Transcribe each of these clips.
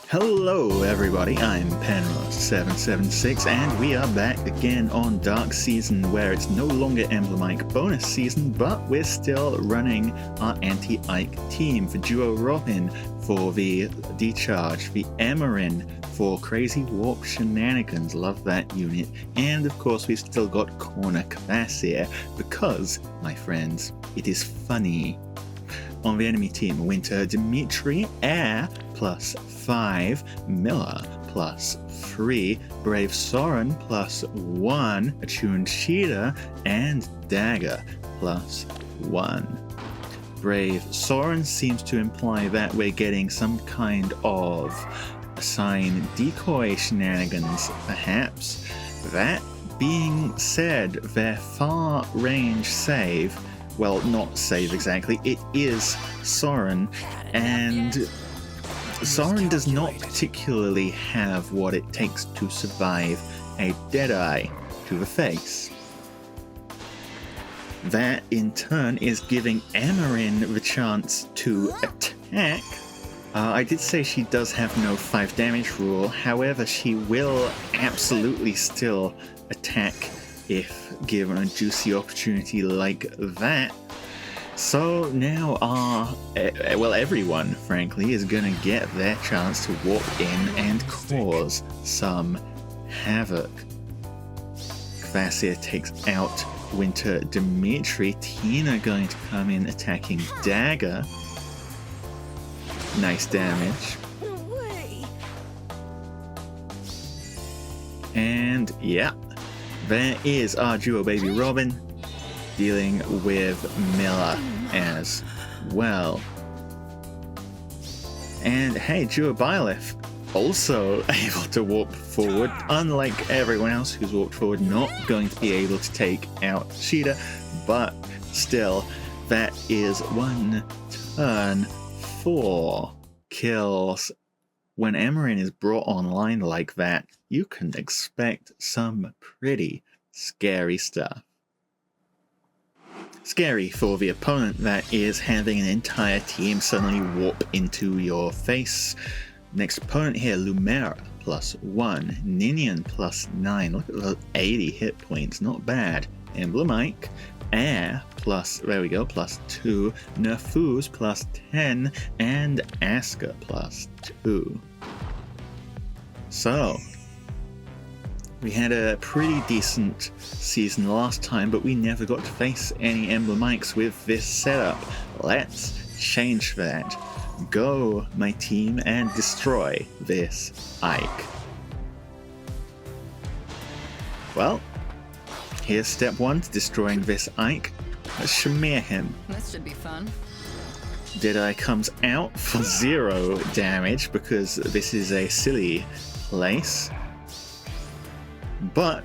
Hello everybody, I'm Penrose776 and we are back again on Dark Season, where it's no longer Emblem Ike bonus season, but we're still running our anti-Ike team for Duo Robin, for the Decharge, the Emerin, for Crazy Warp Shenanigans, love that unit, and of course we've still got Corner Kvasir, because, my friends, it is funny. On the enemy team, Winter Dimitri, Air, +5, Miller, +3, Brave Soren, +1, Attuned Caeda, and Dagr, +1. Brave Soren seems to imply that we're getting some kind of assign decoy shenanigans, perhaps. That being said, their far range save, well, not save exactly, it is Soren, and Soren does not particularly have what it takes to survive a Deadeye to the face. That, in turn, is giving Emerin the chance to attack. I did say she does have no 5 damage rule, however, she will absolutely still attack if given a juicy opportunity like that. So now everyone, frankly, is gonna get their chance to walk in and cause some havoc. Kvasir takes out Winter Dimitri. Tina going to come in attacking Dagr. Nice damage. And yeah, there is our duo baby Robin dealing with Miller as well. And hey, duo Byleth also able to warp forward, unlike everyone else who's warped forward, not going to be able to take out Caeda, but still, that is 1 turn, 4 kills. When Emerin is brought online like that, you can expect some pretty scary stuff. Scary for the opponent, that is, having an entire team suddenly warp into your face. Next opponent here, Lumina, +1, Ninian, +9, look at those 80 hit points, not bad. Emblem Ike, Air, +2, Nerfus, +10, and Aska, +2. So, we had a pretty decent season last time, but we never got to face any Emblem Ikes with this setup. Let's change that. Go, my team, and destroy this Ike. Well, here's step 1 to destroying this Ike. Let's Shamir him. This should be fun. Deadeye comes out for 0 damage because this is a silly place. But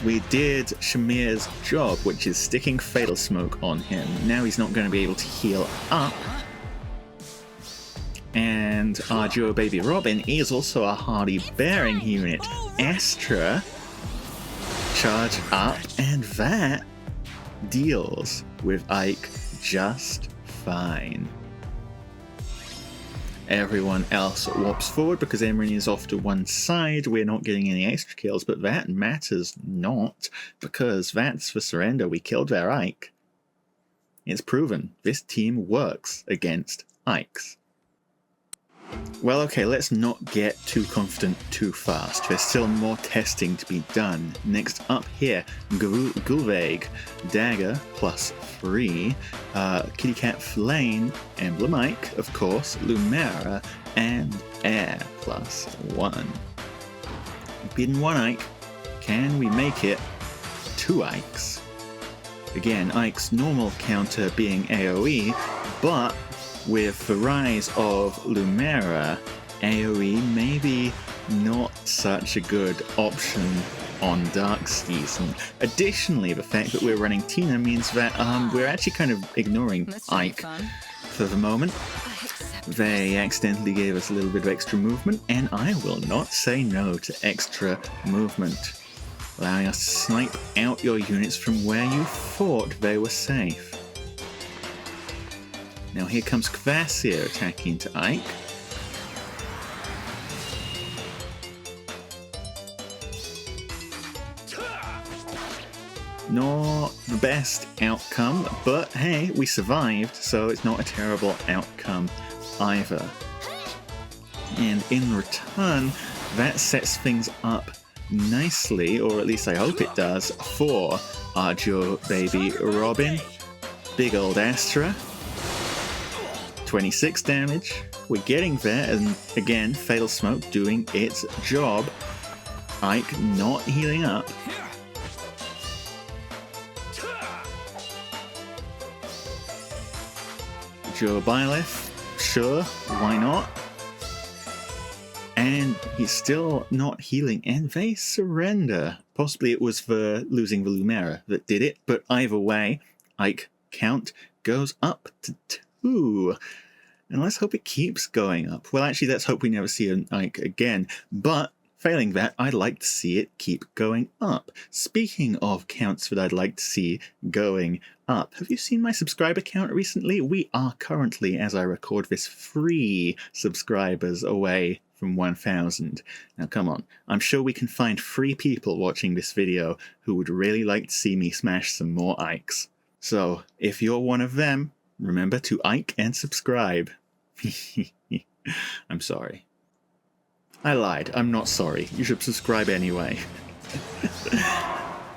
we did Shamir's job, which is sticking Fatal Smoke on him. Now he's not going to be able to heal up. And our duo baby Robin is also a hardy bearing unit. Astra, charge up, and that deals with Ike just fine. Everyone else warps forward because Emerin is off to one side. We're not getting any extra kills, but that matters not, because that's the surrender. We killed their Ike. It's proven. This team works against Ikes. Well, okay, let's not get too confident too fast. There's still more testing to be done. Next up here, Gulveig, Dagr, +3, Kitty Cat Flame, Emblem Ike, of course, Lumina, and Air, +1. We've beaten 1 Ike. Can we make it 2 Ikes? Again, Ike's normal counter being AoE, but with the rise of Lumina, AoE maybe not such a good option on Dark Season. Additionally, the fact that we're running Tina means that we're actually kind of ignoring Ike for the moment. They accidentally gave us a little bit of extra movement, and I will not say no to extra movement, allowing us to snipe out your units from where you thought they were safe. Now here comes Kvasir attacking into Ike. Not the best outcome, but hey, we survived, so it's not a terrible outcome either. And in return, that sets things up nicely, or at least I hope it does, for our Joe Baby Robin. Big old Astra. 26 damage. We're getting there, and again, Fatal Smoke doing its job. Ike not healing up. Joe Byleth, sure, why not? And he's still not healing, and they surrender. Possibly it was for losing the Lumina that did it, but either way, Ike count goes up to 2. And let's hope it keeps going up. Well, actually, let's hope we never see an Ike again. But failing that, I'd like to see it keep going up. Speaking of counts that I'd like to see going up, have you seen my subscriber count recently? We are currently, as I record this, 3 subscribers away from 1,000. Now come on, I'm sure we can find 3 people watching this video who would really like to see me smash some more Ikes. So, if you're one of them, remember to Ike and subscribe. I'm sorry. I lied, I'm not sorry. You should subscribe anyway.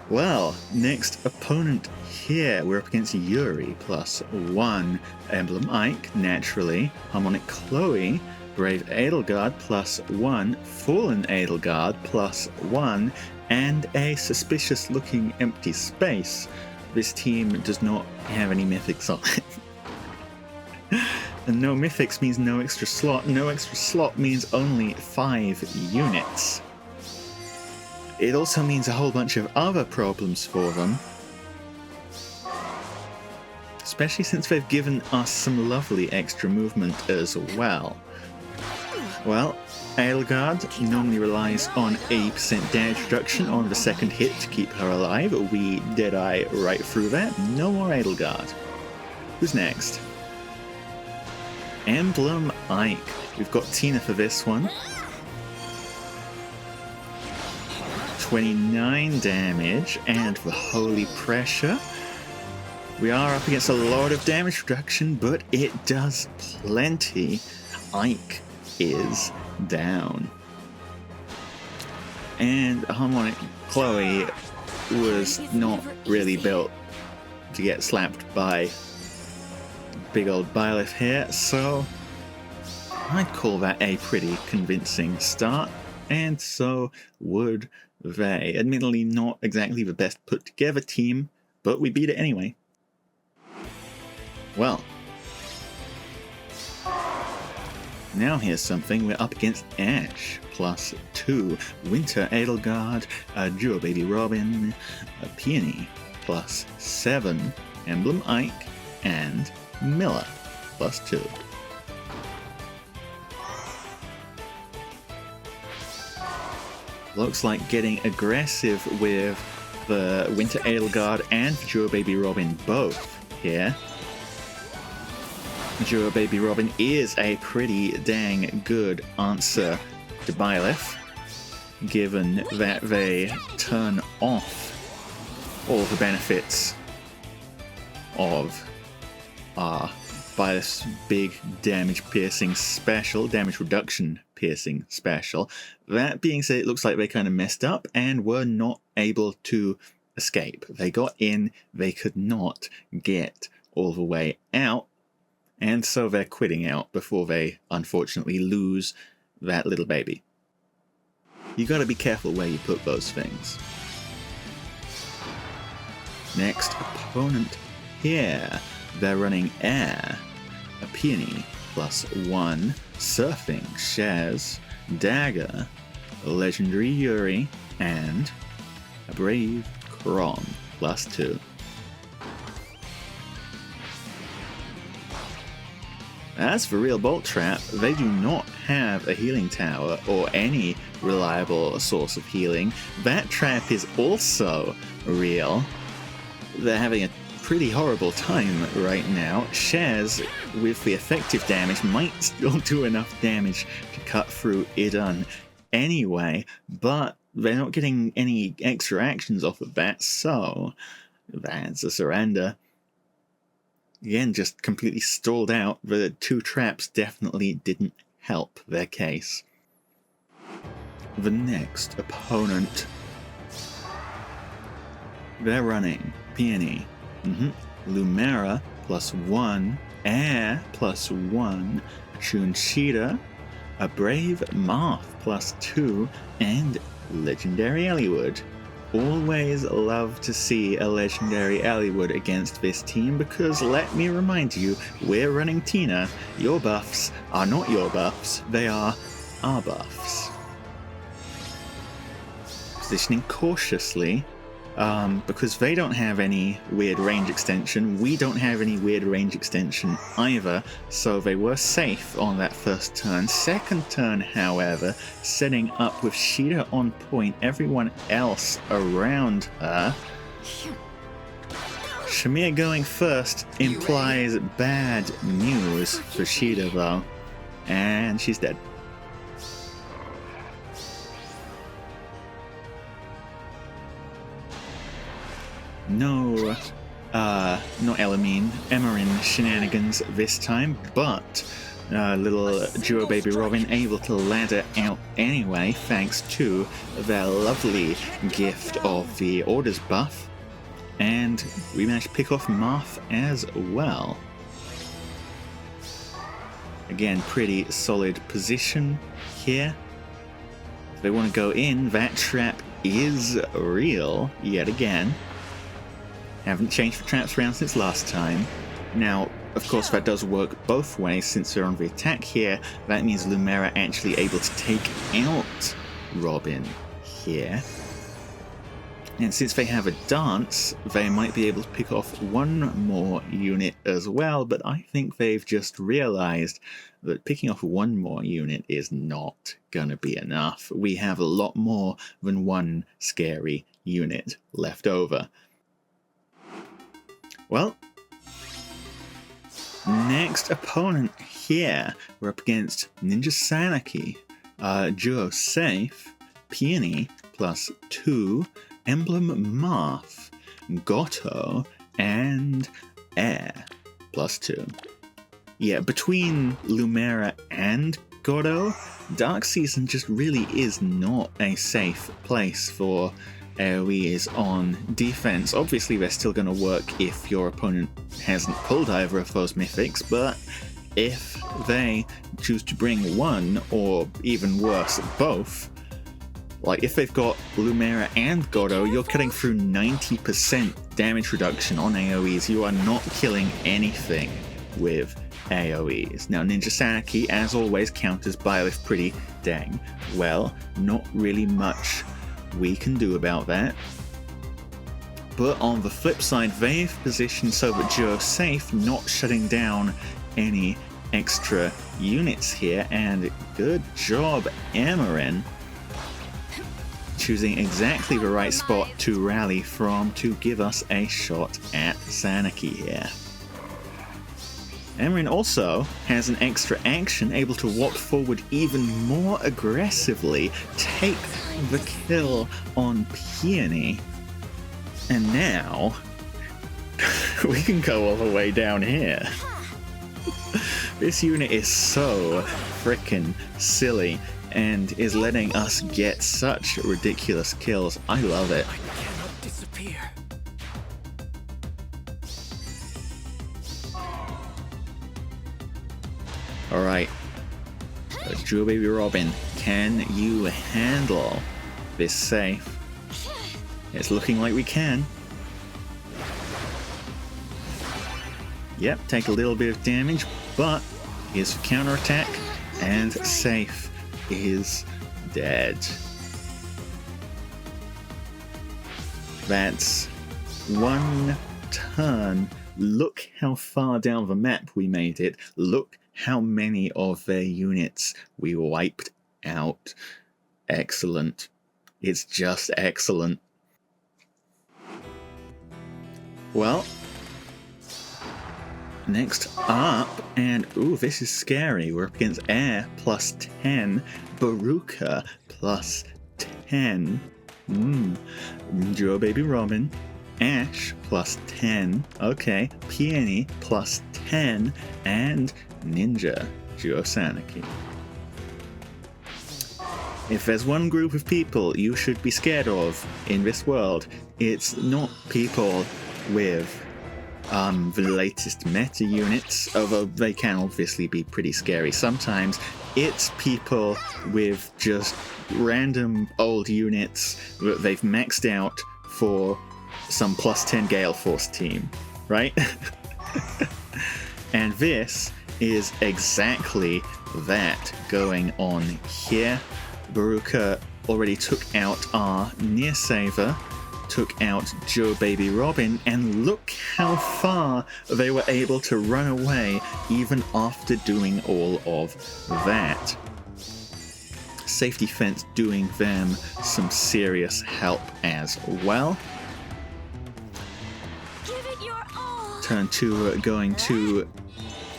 Well, next opponent here, we're up against Yuri, +1. Emblem Ike, naturally. Harmonic Chloe. Brave Edelgard, +1. Fallen Edelgard, +1. And a suspicious-looking empty space. This team does not have any mythics on it. And no mythics means no extra slot. No extra slot means only 5 units. It also means a whole bunch of other problems for them. Especially since they've given us some lovely extra movement as well. Well, Edelgard normally relies on 80% damage reduction on the second hit to keep her alive. We Deadeye right through that. No more Edelgard. Who's next? Emblem Ike. We've got Tina for this one. 29 damage, and the Holy Pressure. We are up against a lot of damage reduction, but it does plenty. Ike is down. And Harmonic Chloe was not really built to get slapped by big old Byleth here, so I'd call that a pretty convincing start, and so would they. Admittedly not exactly the best put together team, but we beat it anyway. Well, now here's something. We're up against Ash, +2. Winter Edelgard, a Joe Baby Robin, a Peony, +7. Emblem Ike, and Miller, +2. Looks like getting aggressive with the Winter Edelgard and Joe Baby Robin both here. Joe Baby Robin is a pretty dang good answer to Byleth, given that they turn off all the benefits of Byleth's big damage piercing special, damage reduction piercing special. That being said, it looks like they kind of messed up and were not able to escape. They got in, they could not get all the way out, and so they're quitting out before they unfortunately lose that little baby. You gotta be careful where you put those things. Next opponent here. They're running Air, a Peony, +1, Surfing, Shez, Dagr, a Legendary Yuri, and a Brave Corrin, +2. As for Real Bolt Trap, they do not have a healing tower or any reliable source of healing. That trap is also real. They're having a pretty horrible time right now. Shez, with the effective damage, might still do enough damage to cut through Idun anyway, but they're not getting any extra actions off of that, so that's a surrender. Again, just completely stalled out. The 2 traps definitely didn't help their case. The next opponent, they're running Peony, Lumera +1, Air +1, Attuned Cheetah, a Brave Marth +2, and Legendary Eliwood. Always love to see a Legendary Eliwood against this team because, let me remind you, we're running Tina. Your buffs are not your buffs, they are our buffs. Positioning cautiously, because they don't have any weird range extension, we don't have any weird range extension either, so they were safe on that first turn. Second turn, however, setting up with Sheeta on point, everyone else around her. Shamir going first implies bad news for Sheeta though, and she's dead. No, not Emmerin shenanigans this time, but little duo baby Robin able to ladder out anyway, thanks to their lovely gift of the orders buff, and we managed to pick off Marth as well. Again, pretty solid position here. If they want to go in, that trap is real yet again. Haven't changed the traps around since last time. Now, of course, that does work both ways since they're on the attack here. That means Lumera actually able to take out Robin here. And since they have a dance, they might be able to pick off one more unit as well, but I think they've just realized that picking off one more unit is not gonna be enough. We have a lot more than one scary unit left over. Well, next opponent here, we're up against Ninja Sanaki, Duo Safe, Peony +2, Emblem Marth, Goto, and Air +2. Yeah, between Lumera and Goto, Dark Season just really is not a safe place for AoEs on defense. Obviously, they're still going to work if your opponent hasn't pulled either of those mythics, but if they choose to bring one, or even worse, both, like if they've got Lumera and Goto, you're cutting through 90% damage reduction on AoEs. You are not killing anything with AoEs. Now, Ninja Sanaki, as always, counters Byleth pretty dang well. Not really much we can do about that. But on the flip side, they've positioned so that Duo's safe, not shutting down any extra units here, and good job, Emmerin, choosing exactly the right spot to rally from to give us a shot at Sanaki here. Emmerin also has an extra action, able to walk forward even more aggressively, take the kill on Peony, and now we can go all the way down here. This unit is so frickin' silly and is letting us get such ridiculous kills. I love it. I cannot disappear. Alright, Jewel Baby Robin, can you handle this safe? It's looking like we can. Yep, take a little bit of damage, but here's the counterattack, and safe is dead. That's one turn. Look how far down the map we made it. Look how many of their units we wiped out. Excellent. It's just excellent. Well, next up, and ooh, this is scary. We're up against Air +10, Beruka 10. Duo Baby Robin. Ash plus 10. Okay. Peony plus 10. And Ninja Duo Sanaki. If there's one group of people you should be scared of in this world, it's not people with the latest meta units, although they can obviously be pretty scary sometimes. It's people with just random old units that they've maxed out for some plus 10 Galeforce team, right? And this is exactly that going on here. Beruka already took out our near saver, took out Joe Baby Robin, and look how far they were able to run away even after doing all of that. Safety fence doing them some serious help as well. Give it your all. Turn 2 going to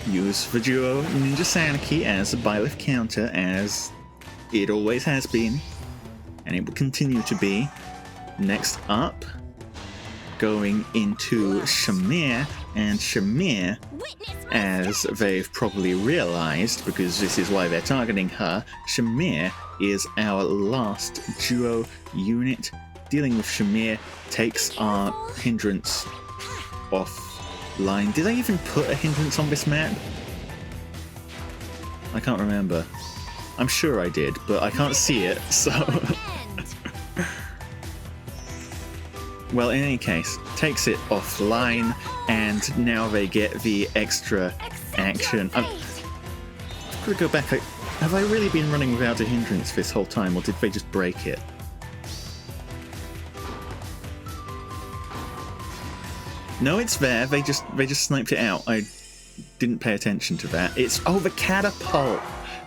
use the duo Ninja Sanaki as a Byleth counter, as it always has been, and it will continue to be. Next up, going into Shamir, and Shamir, as they've probably realized, because this is why they're targeting her, Shamir is our last duo unit. Dealing with Shamir takes our hindrance offline. Did I even put a hindrance on this map? I can't remember. I'm sure I did, but I can't see it, so... Well, in any case, takes it offline, and now they get the extra action. I've got to go back. Have I really been running without a hindrance this whole time, or did they just break it? No, it's there. They just sniped it out. I didn't pay attention to that. It's the catapult.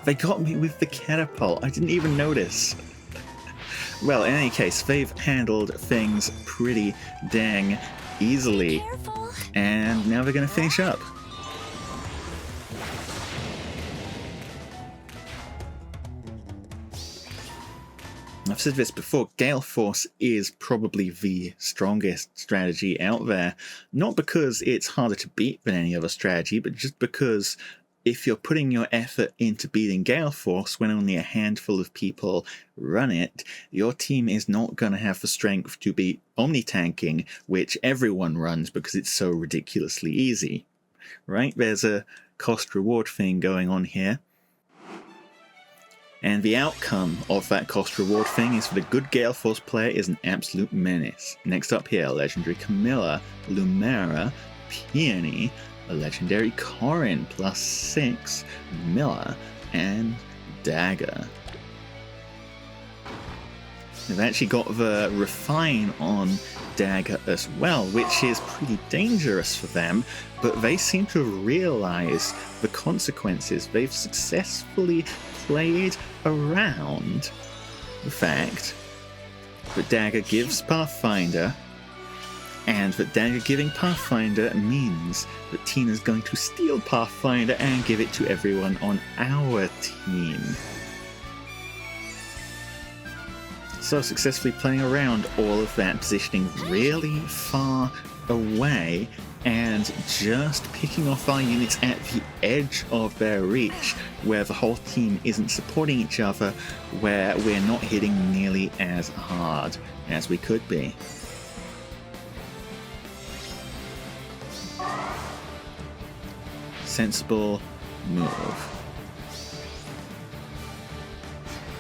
They got me with the catapult. I didn't even notice. Well, in any case, they've handled things pretty dang easily. And now they're going to finish up. I've said this before, Galeforce is probably the strongest strategy out there. Not because it's harder to beat than any other strategy, but just because if you're putting your effort into beating Galeforce when only a handful of people run it, your team is not going to have the strength to beat Omni-tanking, which everyone runs because it's so ridiculously easy. Right? There's a cost-reward thing going on here. And the outcome of that cost-reward thing is that a good Galeforce player is an absolute menace. Next up here, Legendary Camilla, Lumina, Peony, a legendary Corrin plus 6, Miller, and Dagr. They've actually got the Refine on Dagr as well, which is pretty dangerous for them, but they seem to realize the consequences. They've successfully played around the fact that Dagr gives Pathfinder, and that Dagr giving Pathfinder means that Tina's going to steal Pathfinder and give it to everyone on our team. So successfully playing around all of that, positioning really far away, and just picking off our units at the edge of their reach, where the whole team isn't supporting each other, where we're not hitting nearly as hard as we could be. Sensible move.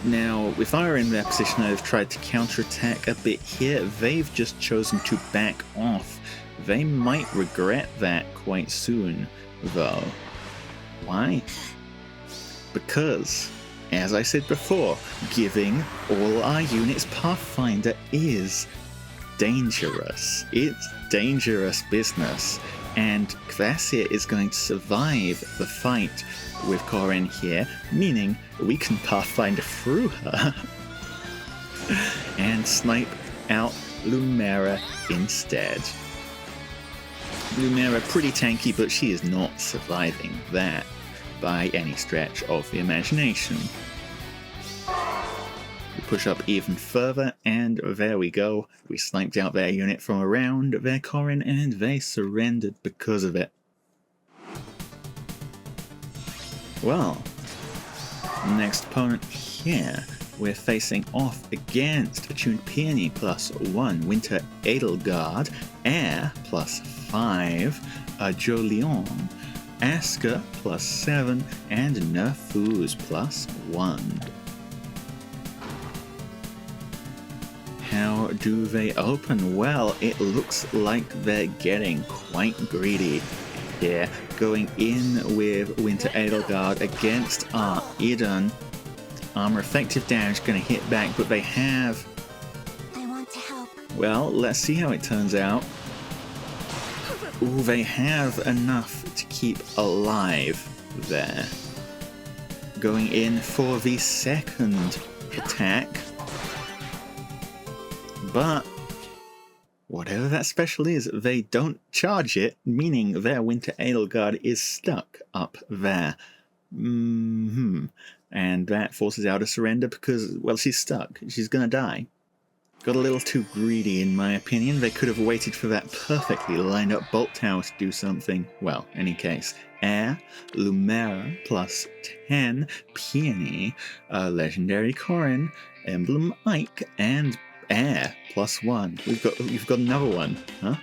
Now, if I were in their position, I'd have tried to counterattack a bit here. They've just chosen to back off. They might regret that quite soon, though. Why? Because, as I said before, giving all our units Pathfinder is dangerous. It's dangerous business. And Kvasir is going to survive the fight with Corrin here, meaning we can Pathfinder through her and snipe out Lumina instead. Lumina pretty tanky, but she is not surviving that by any stretch of the imagination. We push up even further, and there we go. We sniped out their unit from around their Corrin, and they surrendered because of it. Well, next opponent here, we're facing off against Attuned Peony +1, Winter Edelgard, Air +5, Lyon, Asker +7, and Nerfooz +1. How do they open? Well, it looks like they're getting quite greedy here, going in with Winter Edelgard against our Eden. Armor effective damage gonna hit back, but they have... I want to help. Well, let's see how it turns out. Ooh, they have enough to keep alive there. Going in for the second attack. But whatever that special is, they don't charge it, meaning their Winter Edelgard is stuck up there. And that forces out a surrender because, well, she's stuck. She's gonna die. Got a little too greedy, in my opinion. They could have waited for that perfectly lined up bolt tower to do something. Well, any case. Air, Lumina +10, Peony, Legendary Corrin, Emblem Ike, and Air +1. We've got another one, huh?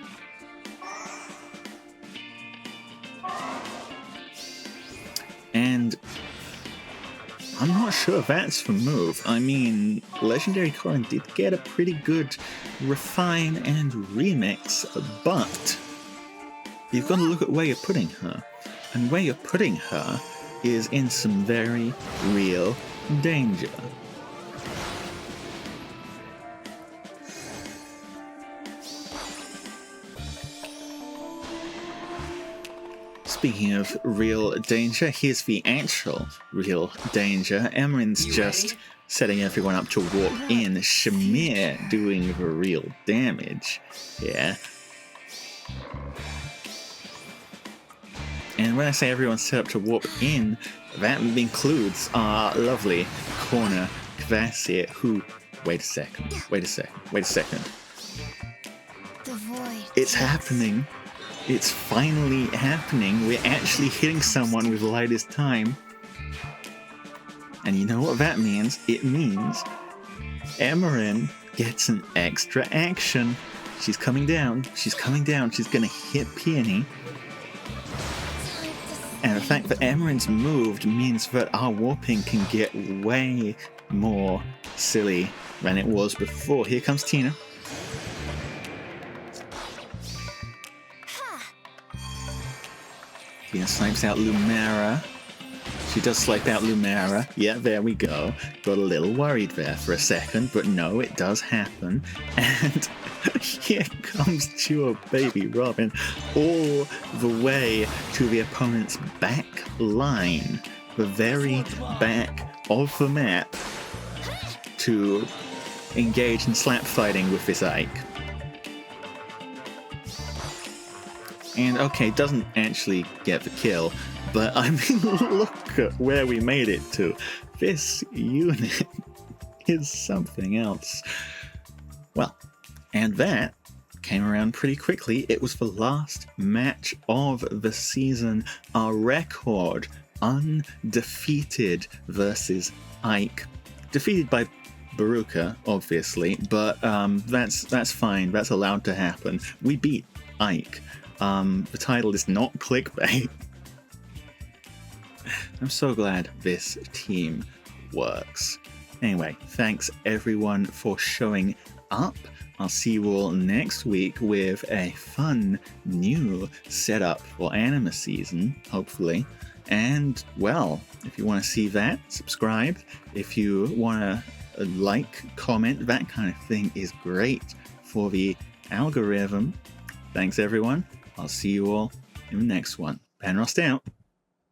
And I'm not sure that's the move. I mean, Legendary Corrin did get a pretty good refine and remix, but you've got to look at where you're putting her. And where you're putting her is in some very real danger. Speaking of real danger, here's the actual real danger. Emrin's just setting everyone up to warp in. Shamir doing the real damage. Yeah. And when I say everyone's set up to warp in, that includes our lovely corner Kvasir, who... Wait a second. The void. It's happening. It's finally happening. We're actually hitting someone with lightest time. And you know what that means? It means Emrin gets an extra action. She's coming down. She's gonna hit Peony. And the fact that Emrin's moved means that our warping can get way more silly than it was before. Here comes Tina. Tina snipes out Lumina. She does swipe out Lumina. Yeah, there we go. Got a little worried there for a second, but no, it does happen. And here comes Chua Baby Robin all the way to the opponent's back line, the very back of the map, to engage in slap fighting with this Ike. And okay, doesn't actually get the kill, but I mean, look at where we made it to. This unit is something else. Well, and that came around pretty quickly. It was the last match of the season. Our record, undefeated versus Ike. Defeated by Beruka, obviously, but that's fine. That's allowed to happen. We beat Ike. The title is not clickbait. I'm so glad this team works. Anyway, thanks everyone for showing up. I'll see you all next week with a fun new setup for anime season, hopefully. And, well, if you want to see that, subscribe. If you want to like, comment, that kind of thing is great for the algorithm. Thanks everyone. I'll see you all in the next one. Panrost out.